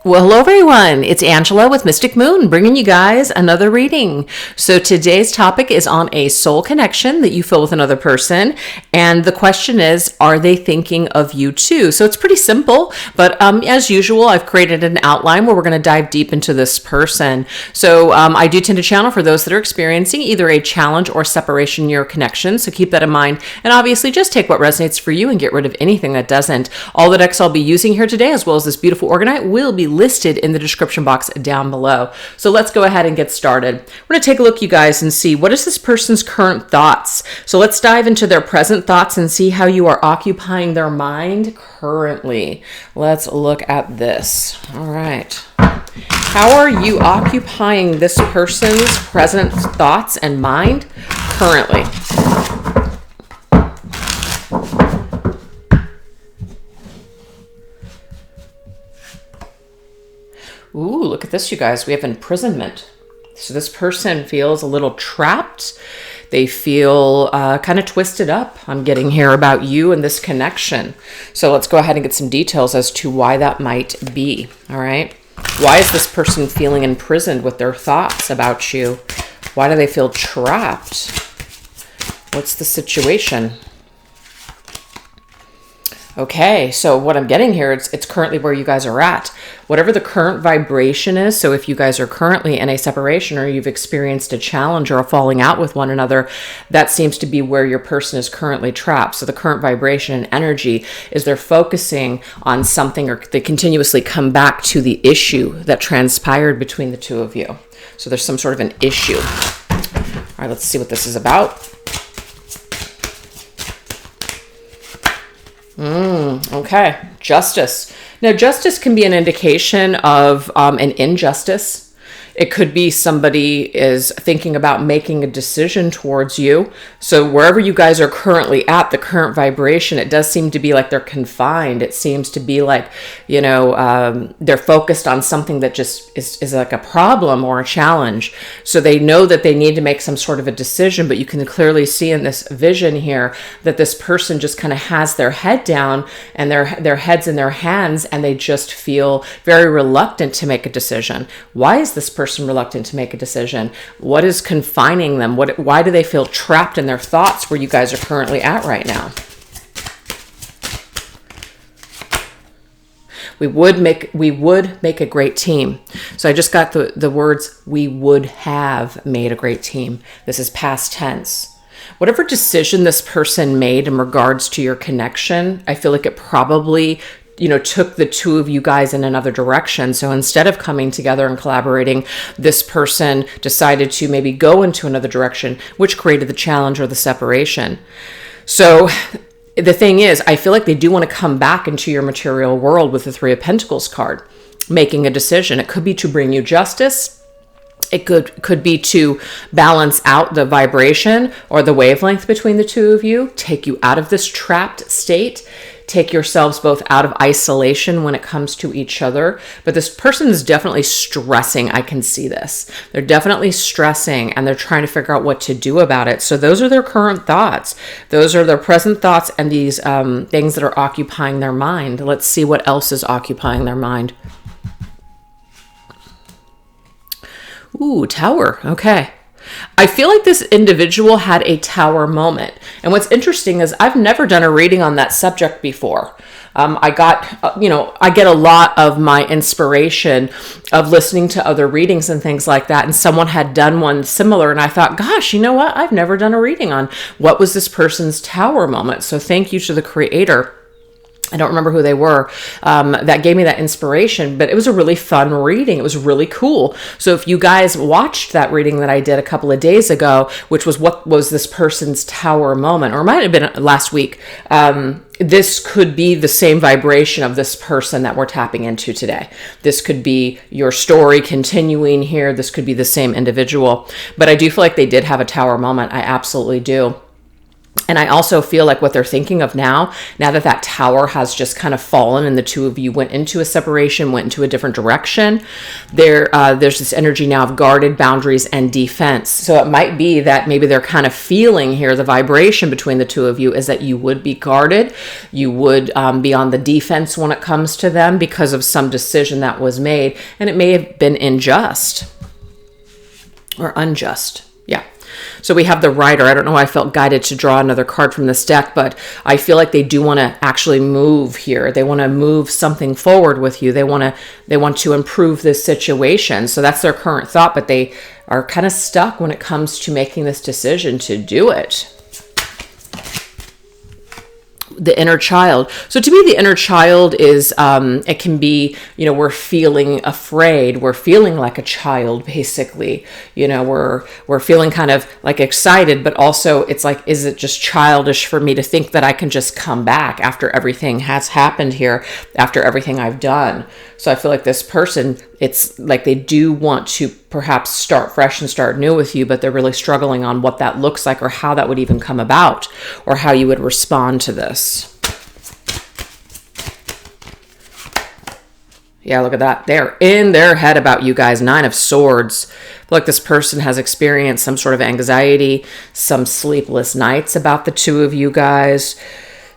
Well, hello everyone. It's Angela with Mystic Moon bringing you guys another reading. So today's topic is on a soul connection that you feel with another person. And the question is, are they thinking of you too? So it's pretty simple, but as usual, I've created an outline where we're going to dive deep into this person. So I do tend to channel for those that are experiencing either a challenge or separation in your connection. So keep that in mind. And obviously just take what resonates for you and get rid of anything that doesn't. All the decks I'll be using here today, as well as this beautiful Orgonite, will be listed in the description box down below. So let's go ahead and get started. We're going to take a look, you guys, and see what is this person's current thoughts. So let's dive into their present thoughts and see how you are occupying their mind currently. Let's look at this. All right. How are you occupying this person's present thoughts and mind currently? Ooh, look at this, you guys. We have imprisonment. So this person feels a little trapped. They feel kind of twisted up. I'm getting here about you and this connection. So let's go ahead and get some details as to why that might be. All right. Why is this person feeling imprisoned with their thoughts about you? Why do they feel trapped? What's the situation? Okay, so what I'm getting here, it's currently where you guys are at. Whatever the current vibration is, so if you guys are currently in a separation or you've experienced a challenge or a falling out with one another, that seems to be where your person is currently trapped. So the current vibration and energy is they're focusing on something, or they continuously come back to the issue that transpired between the two of you. So there's some sort of an issue. All right, let's see what this is about. Okay, justice. Now, justice can be an indication of an injustice. It could be somebody is thinking about making a decision towards you. So wherever you guys are currently at, the current vibration, it does seem to be like they're confined. It seems to be like, you know, they're focused on something that just is like a problem or a challenge. So they know that they need to make some sort of a decision, but you can clearly see in this vision here that this person just kind of has their head down and their heads in their hands, and they just feel very reluctant to make a decision. Why is this person reluctant to make a decision? What is confining them? Why do they feel trapped in their thoughts where you guys are currently at right now? We would make a great team. So I just got the words, we would have made a great team. This is past tense. Whatever decision this person made in regards to your connection, I feel like it probably, you know, took the two of you guys in another direction. So instead of coming together and collaborating, this person decided to maybe go into another direction, which created the challenge or the separation. So the thing is, I feel like they do want to come back into your material world with the Three of Pentacles card, making a decision. It could be to bring you justice. It could be to balance out the vibration or the wavelength between the two of you, take you out of this trapped state, take yourselves both out of isolation when it comes to each other. But this person is definitely stressing. I can see this. They're definitely stressing, and they're trying to figure out what to do about it. So those are their current thoughts. Those are their present thoughts and these things that are occupying their mind. Let's see what else is occupying their mind. Ooh, Tower. Okay. I feel like this individual had a Tower moment. And what's interesting is I've never done a reading on that subject before. I get a lot of my inspiration of listening to other readings and things like that. And someone had done one similar. And I thought, gosh, you know what? I've never done a reading on what was this person's Tower moment. So thank you to the creator. I don't remember who they were, that gave me that inspiration, but it was a really fun reading. It was really cool. So if you guys watched that reading that I did a couple of days ago, which was what was this person's Tower moment, or it might have been last week, this could be the same vibration of this person that we're tapping into today. This could be your story continuing here. This could be the same individual, but I do feel like they did have a Tower moment. I absolutely do. And I also feel like what they're thinking of now that that tower has just kind of fallen and the two of you went into a separation, went into a different direction, there's this energy now of guarded boundaries and defense. So it might be that maybe they're kind of feeling here, the vibration between the two of you is that you would be guarded. You would be on the defense when it comes to them because of some decision that was made. And it may have been unjust. Yeah. So we have the Rider. I don't know why I felt guided to draw another card from this deck, but I feel like they do want to actually move here. They want to move something forward with you. They want to improve this situation. So that's their current thought, but they are kind of stuck when it comes to making this decision to do it. The inner child. So to me, the inner child is, it can be, we're feeling afraid. We're feeling like a child, basically. We're feeling kind of like excited, but also it's like, is it just childish for me to think that I can just come back after everything has happened here, after everything I've done? So I feel like this person, it's like they do want to perhaps start fresh and start new with you, but they're really struggling on what that looks like or how that would even come about or how you would respond to this. Yeah, look at that. They're in their head about you guys. 9 of Swords. I feel like this person has experienced some sort of anxiety, some sleepless nights about the two of you guys.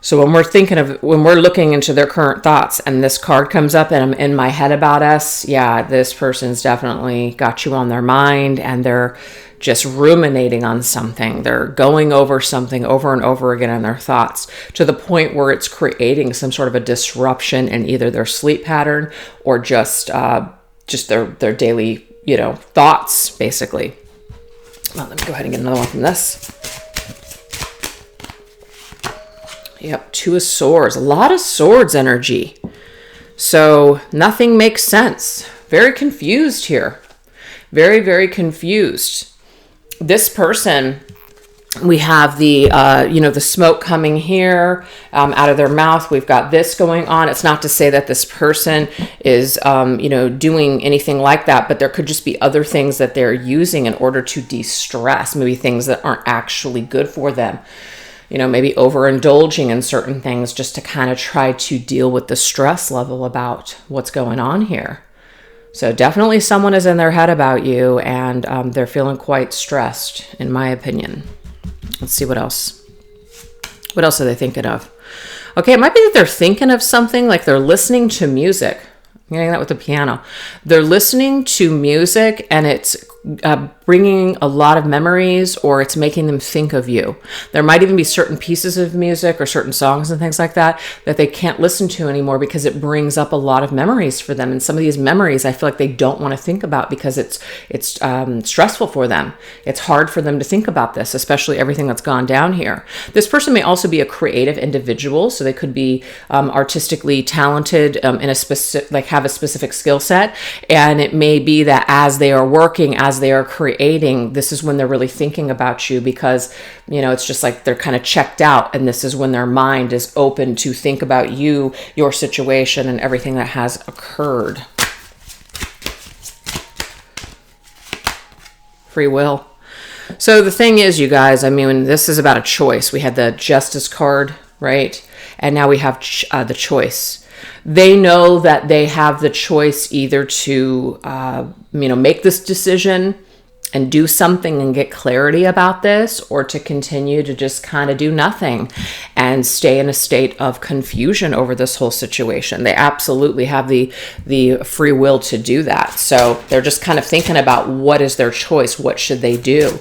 So when we're looking into their current thoughts and this card comes up and I'm in my head about us, yeah, this person's definitely got you on their mind and they're just ruminating on something. They're going over something over and over again in their thoughts to the point where it's creating some sort of a disruption in either their sleep pattern or just their daily, thoughts, basically. Well, let me go ahead and get another one from this. Yep, 2 of Swords. A lot of Swords energy. So nothing makes sense. Very confused here. Very, very confused. This person, we have the, the smoke coming here out of their mouth. We've got this going on. It's not to say that this person is, doing anything like that, but there could just be other things that they're using in order to de-stress, maybe things that aren't actually good for them. Maybe overindulging in certain things just to kind of try to deal with the stress level about what's going on here. So definitely someone is in their head about you and they're feeling quite stressed, in my opinion. Let's see what else. What else are they thinking of? Okay, it might be that they're thinking of something like they're listening to music. I'm getting that with the piano. They're listening to music and it's bringing a lot of memories or it's making them think of you. There might even be certain pieces of music or certain songs and things like that they can't listen to anymore because it brings up a lot of memories for them. And some of these memories I feel like they don't want to think about because it's stressful for them. It's hard for them to think about this, especially everything that's gone down here. This person may also be a creative individual, so they could be artistically talented in a specific, like have a specific skill set. And it may be that as they are working, as they are creating, this is when they're really thinking about you because, it's just like they're kind of checked out. And this is when their mind is open to think about you, your situation, and everything that has occurred. Free will. So the thing is, you guys, this is about a choice. We had the Justice card, right? And now we have the choice. They know that they have the choice either to, make this decision and do something and get clarity about this, or to continue to just kind of do nothing and stay in a state of confusion over this whole situation. They absolutely have the free will to do that. So they're just kind of thinking about what is their choice? What should they do?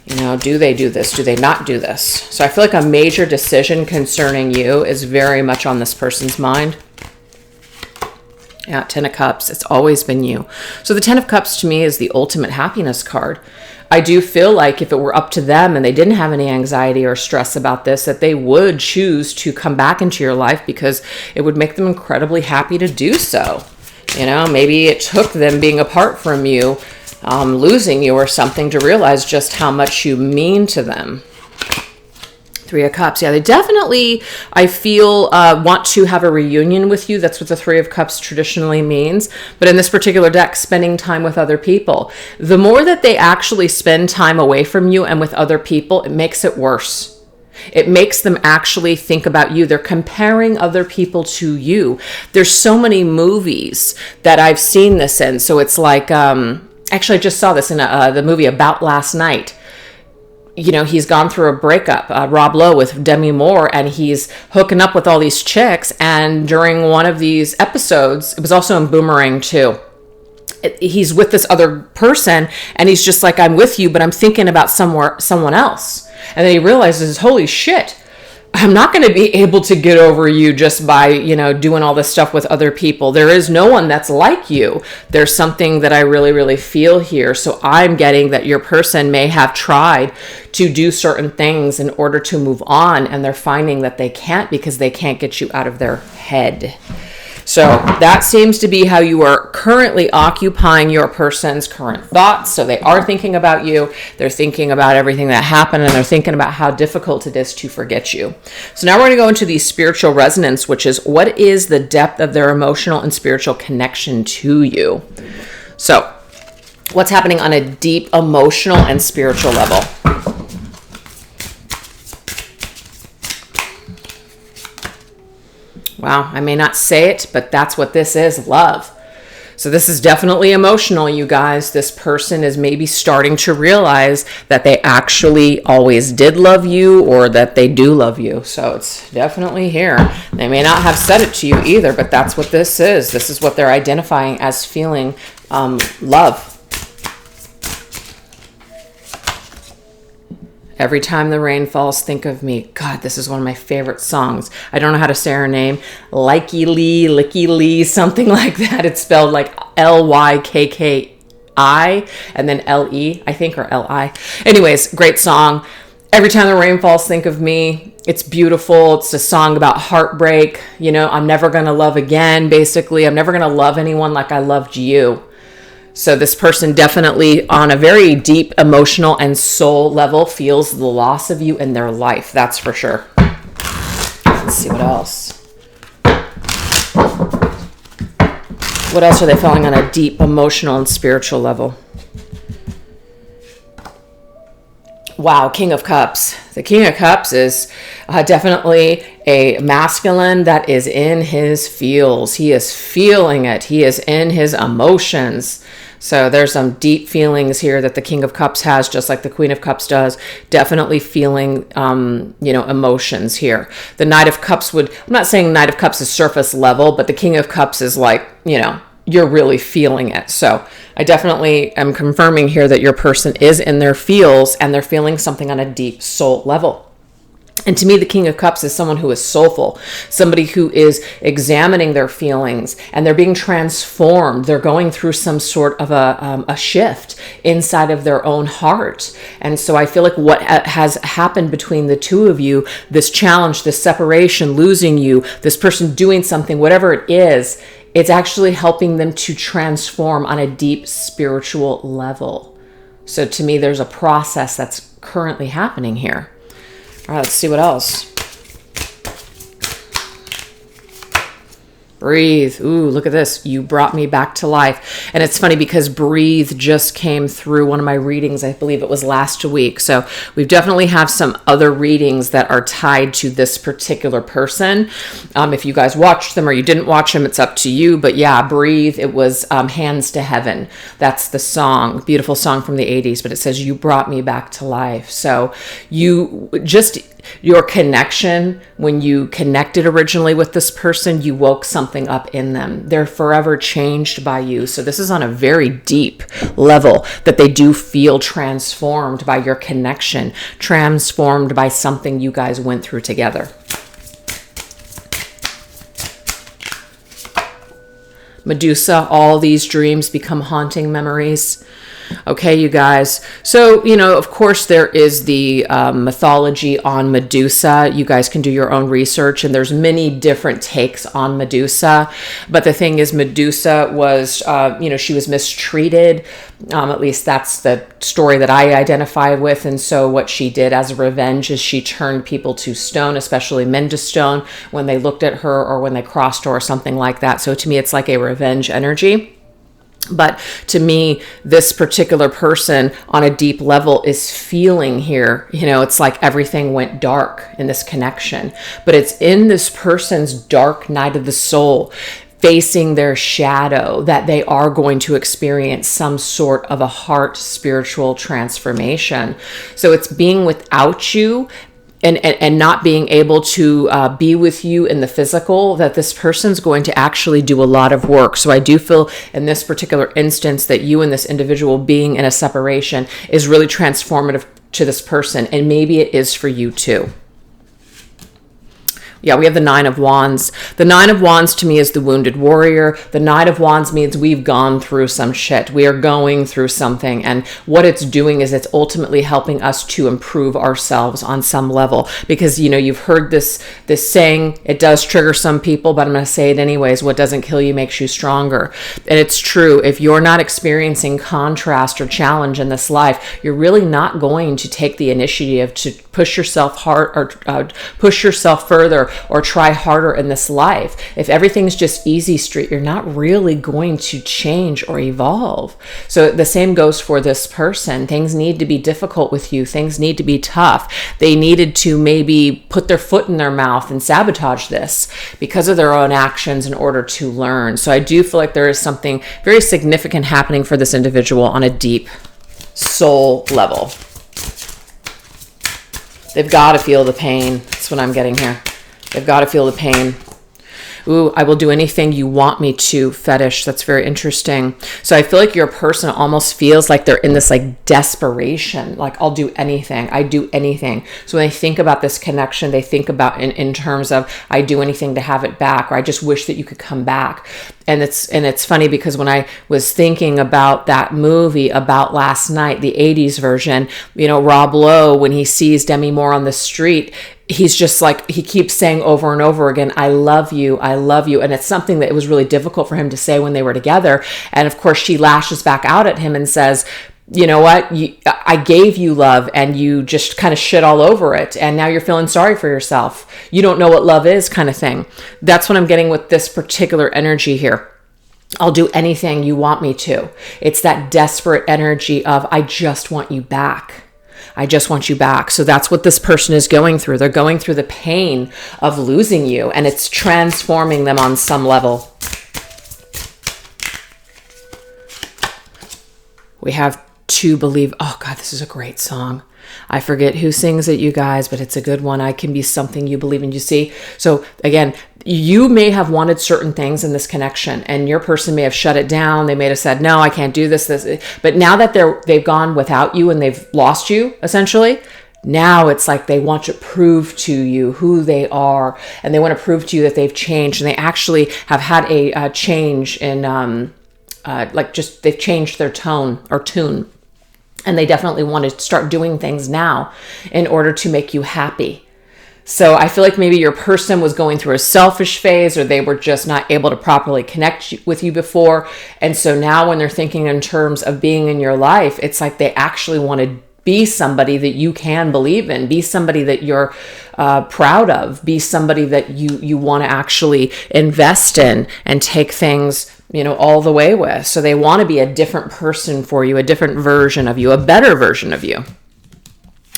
Do they do this? Do they not do this? So I feel like a major decision concerning you is very much on this person's mind. Yeah, 10 of Cups. It's always been you. So the 10 of Cups to me is the ultimate happiness card. I do feel like if it were up to them and they didn't have any anxiety or stress about this, that they would choose to come back into your life because it would make them incredibly happy to do so. Maybe it took them being apart from you, losing you or something to realize just how much you mean to them. 3 of Cups. Yeah, they definitely, I feel, want to have a reunion with you. That's what the 3 of Cups traditionally means. But in this particular deck, spending time with other people. The more that they actually spend time away from you and with other people, it makes it worse. It makes them actually think about you. They're comparing other people to you. There's so many movies that I've seen this in. So it's like, actually I just saw this in the movie About Last Night. You know, he's gone through a breakup, Rob Lowe with Demi Moore, and he's hooking up with all these chicks. And during one of these episodes, it was also in Boomerang too, he's with this other person and he's just like, I'm with you, but I'm thinking about someone else. And then he realizes, holy shit, I'm not going to be able to get over you just by, you know, doing all this stuff with other people. There is no one that's like you. There's something that I really, really feel here. So I'm getting that your person may have tried to do certain things in order to move on, and they're finding that they can't because they can't get you out of their head. So that seems to be how you are currently occupying your person's current thoughts. So they are thinking about you. They're thinking about everything that happened, and they're thinking about how difficult it is to forget you. So now we're going to go into the spiritual resonance, which is what is the depth of their emotional and spiritual connection to you. So what's happening on a deep emotional and spiritual level? Wow, I may not say it, but that's what this is, love. So this is definitely emotional, you guys. This person is maybe starting to realize that they actually always did love you, or that they do love you. So it's definitely here. They may not have said it to you either, but that's what this is. This is what they're identifying as feeling love. Every time the rain falls, think of me. God, this is one of my favorite songs. I don't know how to say her name. Likey Lee, Licky Lee, something like that. It's spelled like Lykki and then Le, I think, or Li. Anyways, great song. Every time the rain falls, think of me. It's beautiful. It's a song about heartbreak. You know, I'm never going to love again, basically. I'm never going to love anyone like I loved you. So this person definitely on a very deep emotional and soul level feels the loss of you in their life. That's for sure. Let's see what else. What else are they feeling on a deep emotional and spiritual level? Wow, King of Cups. The King of Cups is definitely a masculine that is in his feels. He is feeling it. He is in his emotions. So there's some deep feelings here that the King of Cups has, just like the Queen of Cups does. Definitely feeling, emotions here. The Knight of Cups I'm not saying Knight of Cups is surface level, but the King of Cups is like, you're really feeling it. So I definitely am confirming here that your person is in their feels and they're feeling something on a deep soul level. And to me, the King of Cups is someone who is soulful, somebody who is examining their feelings and they're being transformed. They're going through some sort of a shift inside of their own heart. And so I feel like what has happened between the two of you, this challenge, this separation, losing you, this person doing something, whatever it is, it's actually helping them to transform on a deep spiritual level. So to me, there's a process that's currently happening here. All right, let's see what else. Breathe. Ooh, look at this. You brought me back to life. And it's funny because breathe just came through one of my readings. I believe it was last week. So we definitely have some other readings that are tied to this particular person. If you guys watched them or you didn't watch them, it's up to you. But yeah, breathe. It was Hands to Heaven. That's the song. Beautiful song from the 80s. But it says, you brought me back to life. So your connection, when you connected originally with this person, you woke something up in them. They're forever changed by you. So this is on a very deep level that they do feel transformed by your connection, transformed by something you guys went through together. Medusa, all these dreams become haunting memories. Okay, you guys. So, of course, there is the mythology on Medusa. You guys can do your own research, and there's many different takes on Medusa. But the thing is, Medusa was, she was mistreated. At least that's the story that I identified with. And so what she did as a revenge is she turned people to stone, especially men to stone, when they looked at her or when they crossed her or something like that. So to me, it's like a revenge energy. But to me, this particular person on a deep level is feeling here, it's like everything went dark in this connection. But it's in this person's dark night of the soul, facing their shadow, that they are going to experience some sort of a heart spiritual transformation. So it's being without you, and not being able to be with you in the physical, that this person's going to actually do a lot of work. So I do feel in this particular instance that you and this individual being in a separation is really transformative to this person, and maybe it is for you too. Yeah, we have the Nine of Wands. The Nine of Wands to me is the wounded warrior. The Nine of Wands means we've gone through some shit. We are going through something. And what it's doing is it's ultimately helping us to improve ourselves on some level. Because, you've heard this saying, it does trigger some people, but I'm going to say it anyways. What doesn't kill you makes you stronger. And it's true. If you're not experiencing contrast or challenge in this life, you're really not going to take the initiative to push yourself hard or push yourself further or try harder in this life. If everything's just easy street, you're not really going to change or evolve. So the same goes for this person. Things need to be difficult with you. Things need to be tough. They needed to maybe put their foot in their mouth and sabotage this because of their own actions in order to learn. So I do feel like there is something very significant happening for this individual on a deep soul level. They've got to feel the pain. That's what I'm getting here. They've got to feel the pain. Ooh, I will do anything you want me to fetish. That's very interesting. So I feel like your person almost feels like they're in this like desperation. Like, I'll do anything. I do anything. So when they think about this connection, they think about in terms of, I do anything to have it back, or I just wish that you could come back. And it's funny because when I was thinking about that movie about last night, the 80s version, Rob Lowe, when he sees Demi Moore on the street, he's just like, he keeps saying over and over again, I love you, I love you. And it's something that it was really difficult for him to say when they were together. And of course, she lashes back out at him and says, you know what, I gave you love and you just kind of shit all over it. And now you're feeling sorry for yourself. You don't know what love is, kind of thing. That's what I'm getting with this particular energy here. I'll do anything you want me to. It's that desperate energy of, I just want you back. I just want you back. So that's what this person is going through. They're going through the pain of losing you, and it's transforming them on some level. We have To Believe. Oh God, this is a great song. I forget who sings it, you guys, but it's a good one. I can be something you believe in. You see? So again, you may have wanted certain things in this connection, and your person may have shut it down. They may have said, no, I can't do this. But now that they've gone without you and they've lost you, essentially, now it's like they want to prove to you who they are, and they want to prove to you that they've changed, and they actually have had a change in, they've changed their tone or tune. And they definitely want to start doing things now in order to make you happy. So I feel like maybe your person was going through a selfish phase, or they were just not able to properly connect with you before. And so now when they're thinking in terms of being in your life, it's like they actually want to be somebody that you can believe in, be somebody that you're proud of, be somebody that you want to actually invest in and take things all the way with. So they want to be a different person for you, a different version of you, a better version of you.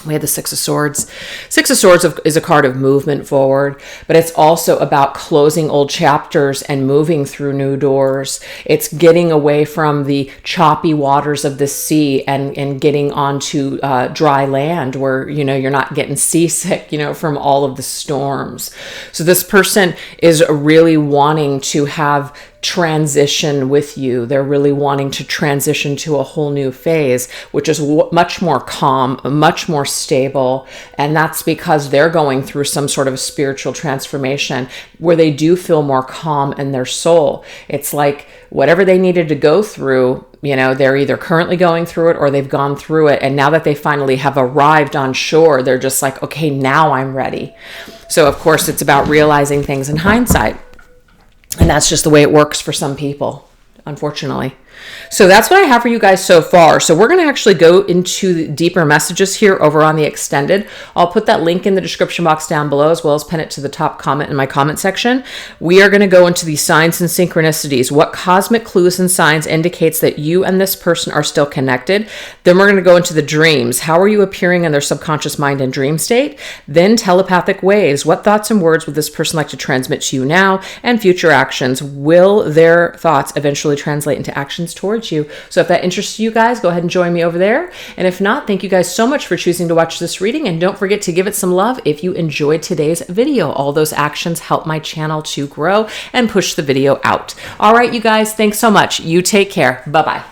We had the Six of Swords. Six of Swords is a card of movement forward, but it's also about closing old chapters and moving through new doors. It's getting away from the choppy waters of the sea and getting onto dry land where, you're not getting seasick, from all of the storms. So this person is really wanting to have transition with you. They're really wanting to transition to a whole new phase, which is much more calm, much more stable. And that's because they're going through some sort of spiritual transformation where they do feel more calm in their soul. It's like whatever they needed to go through, they're either currently going through it or they've gone through it. And now that they finally have arrived on shore, they're just like, okay, now I'm ready. So of course it's about realizing things in hindsight. And that's just the way it works for some people, unfortunately. So that's what I have for you guys so far. So we're going to actually go into the deeper messages here over on the extended. I'll put that link in the description box down below, as well as pin it to the top comment in my comment section. We are going to go into the signs and synchronicities. What cosmic clues and signs indicates that you and this person are still connected? Then we're going to go into the dreams. How are you appearing in their subconscious mind and dream state? Then telepathic waves. What thoughts and words would this person like to transmit to you now? And future actions. Will their thoughts eventually translate into actions towards you? So if that interests you guys, go ahead and join me over there. And if not, thank you guys so much for choosing to watch this reading. And don't forget to give it some love if you enjoyed today's video. All those actions help my channel to grow and push the video out. All right, you guys, thanks so much. You take care. Bye-bye.